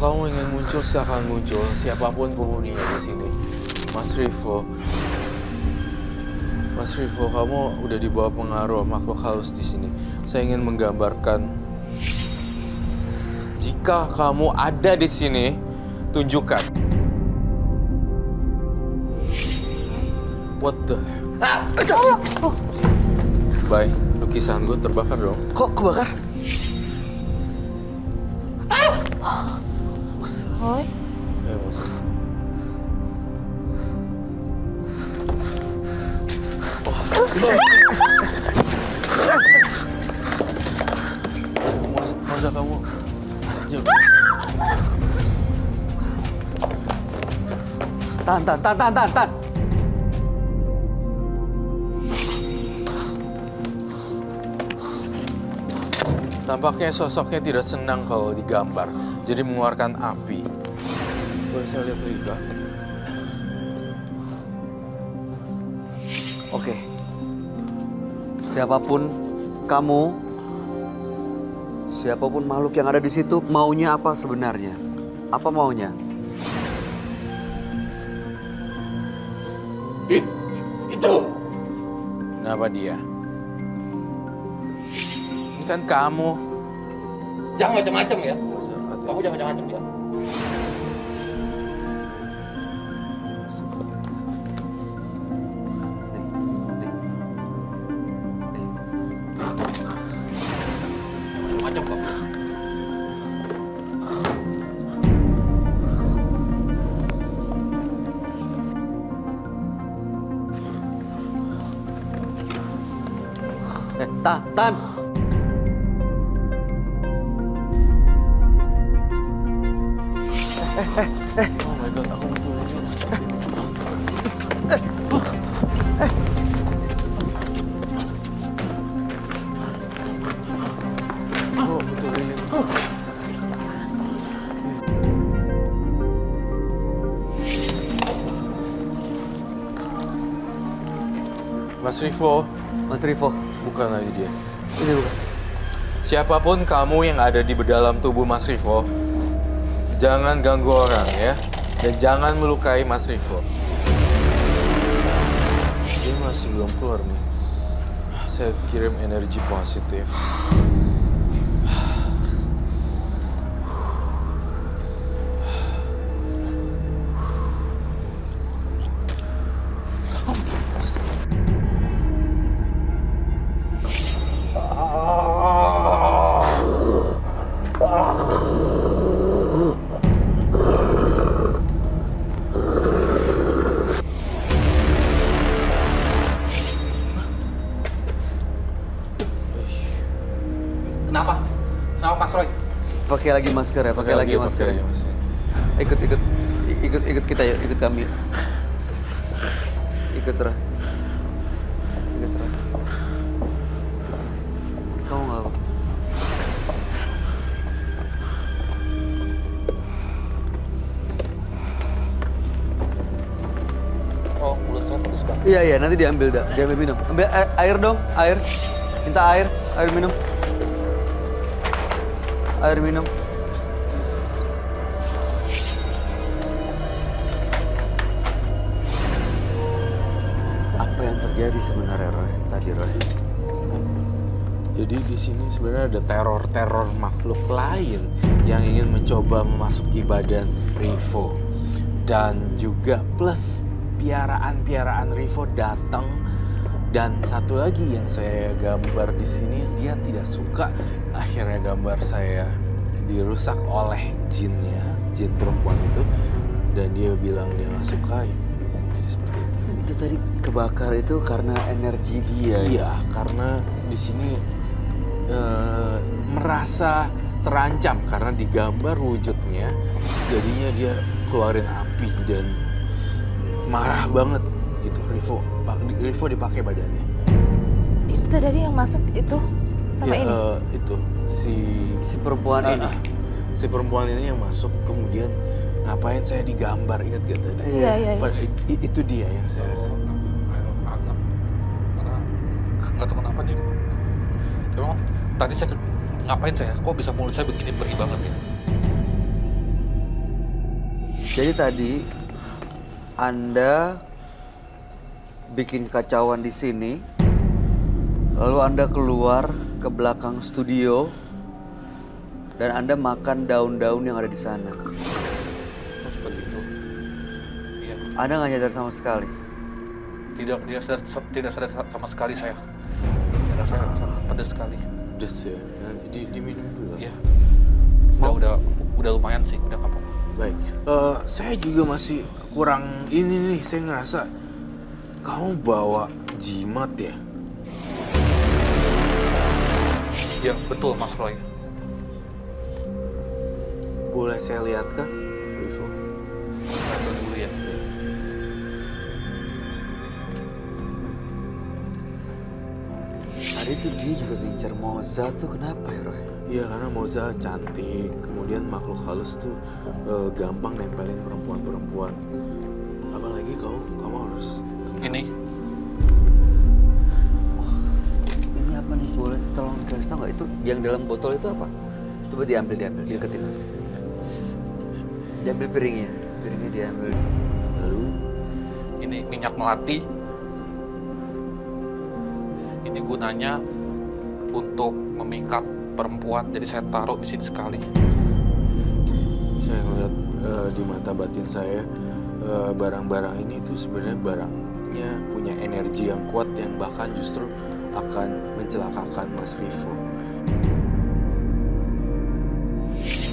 kamu ingin muncul, silakan muncul. Siapapun penghuninya di sini. Mas Rivo. Mas Rivo, kamu udah di bawah pengaruh makhluk halus di sini. Saya ingin menggambarkan, jika kamu ada di sini, tunjukkan. What the? Bye. Lukisan gue terbakar dong. Kok kebakar? Roy? Ya, masuk. Masa kamu? Tahan. Tampaknya sosoknya tidak senang kalau digambar, jadi mengeluarkan api. Boleh saya lihat lagi, Kak? Oke. Siapapun kamu, siapapun makhluk yang ada di situ, maunya apa sebenarnya? Apa maunya? Itu. Kenapa dia? Ini kan kamu. Jangan macam-macam ya. Hati-hati. Kamu jangan macam-macam ya. Macam kok. Tahan. Oh my God, aku butuh ini. Oh, butuh ini. Mas Rivo, Mas Rivo, bukan lagi dia. ini bukan. Siapapun kamu yang ada di dalam tubuh Mas Rivo, jangan ganggu orang ya. Dan jangan melukai Mas Rivo. Dia masih belum keluar nih. Saya kirim energi positif. Kenapa? Kenapa Mas Roy? Pakai lagi masker ya, pakai lagi masker. pakai lagi masker. Ikut kita ya, ikut kami. Ikut Ra. Kamu nggak apa? Oh, mulut saya pedes banget. Iya, nanti diambil dah. Diambil minum. Ambil air dong, air. Minta air minum. Air minum. Apa yang terjadi sebenarnya, Roy? Tadi, Roy. Jadi di sini sebenarnya ada teror makhluk lain yang ingin mencoba memasuki badan Rivo. Dan juga plus piaraan Rivo datang. Dan satu lagi yang saya gambar di sini, dia tidak suka akhirnya gambar saya dirusak oleh jinnya, jin perempuan itu, dan dia bilang dia nggak suka. Jadi seperti itu. Itu tadi kebakar itu karena energi dia. Iya, karena di sini merasa terancam karena digambar wujudnya, jadinya dia keluarin api dan marah banget gitu. Rivo dipakai badannya. Itu tadi yang masuk itu sama Ya, ini? itu Si perempuan ini. Si perempuan ini yang masuk, kemudian ngapain saya digambar, ingat gak tadi? Iya. Itu dia yang saya rasa. Karena nggak tahu kenapa nih. Emang tadi saya ngapain saya? Kok bisa mulut saya begini perih banget ya? Jadi tadi Anda bikin kacauan di sini, lalu Anda keluar ke belakang studio dan Anda makan daun-daun yang ada di sana. Oh, seperti itu. Iya. Anda nggak nyadar sama sekali. Tidak sadar sama sekali saya. Darah saya sangat pedas sekali. Pedes ya. Nah, diminum dulu. Iya. Udah lumayan sih, udah kapok. Baik. Saya juga masih kurang ini nih. Saya ngerasa kamu bawa jimat ya. Iya, betul Mas Roy. Boleh saya lihat kah, Rivo? Saya ambil dulu ya. Tadi tuh dia juga ngincar Moza tuh, kenapa ya Roy? Iya, karena Moza cantik. Kemudian makhluk halus tuh gampang nempelin perempuan-perempuan. Apalagi kamu harus tenang. Ini Ini apa nih? Boleh tolong dikasih tau nggak itu yang dalam botol itu apa? Coba diambil, deketin Mas. Diambil piringnya diambil. Lalu ini minyak melati. Ini gunanya untuk memikat perempuan, jadi saya taruh di sini sekali. saya ngeliat di mata batin saya barang-barang ini tuh sebenarnya barangnya punya energi yang kuat yang bahkan justru akan mencelakakan Mas Rivo.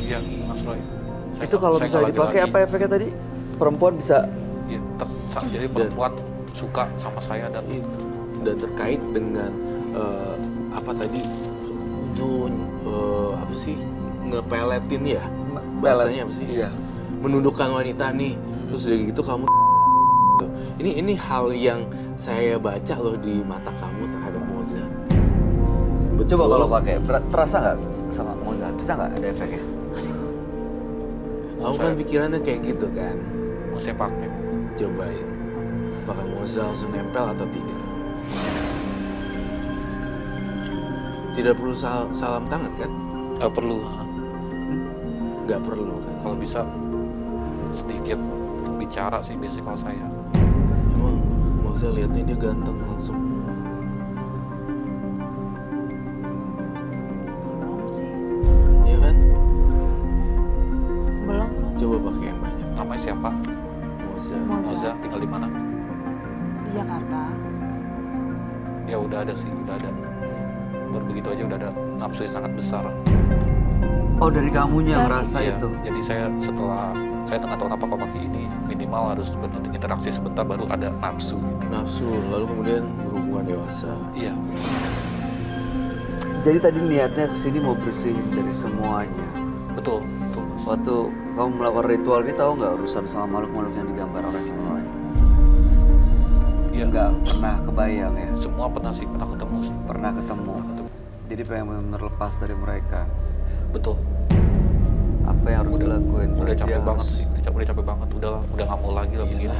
Iya, Mas Roy. Itu kalau misalnya dipakai apa efeknya tadi? Perempuan bisa Iya, jadi perempuan suka sama saya dan Itu. Dan terkait dengan apa tadi itu apa sih ngepeletin ya bahasanya apa sih? Iya. Menundukkan wanita nih. Terus udah gitu kamu ini hal yang saya baca loh di mata kamu terhadap Moza. Coba kalau pakai terasa nggak sama Moza? Bisa nggak ada efeknya? Kamu kan pikirannya kayak gitu kan. mau saya pakai. Cobain. Apakah Moza langsung nempel atau tidak? Tidak perlu salam tangan kan? Nggak perlu. Nggak perlu kan? Kalau bisa sedikit bicara sih biasanya kalau saya. Emang Moza lihatnya dia ganteng langsung. Belum sih. Iya kan? Belum. Coba pakai yang banyak. Namanya siapa? Moza. Moza, tinggal di mana? Di Jakarta. Ya udah ada sih, udah ada. Baru begitu aja udah ada nafsu yang sangat besar. Oh, dari kamunya ngerasa Iya, itu. jadi saya nggak tahu kenapa kalau pakai ini minimal harus berinteraksi sebentar baru ada nafsu. Nafsu, lalu kemudian berhubungan dewasa. Iya, Jadi tadi niatnya kesini mau bersihin dari semuanya. betul Mas. Waktu kamu melakukan ritual ini tahu nggak urusan sama makhluk-makhluk yang digambar oleh Roy? Iya, Nggak pernah kebayang ya. semua pernah ketemu. Pernah ketemu. Jadi pengen benar-benar lepas dari mereka. Betul. Apa yang harus dilakuin? Udah Dia capek banget harus- sih, udah capek banget. Udah nggak mau lagi lah begini.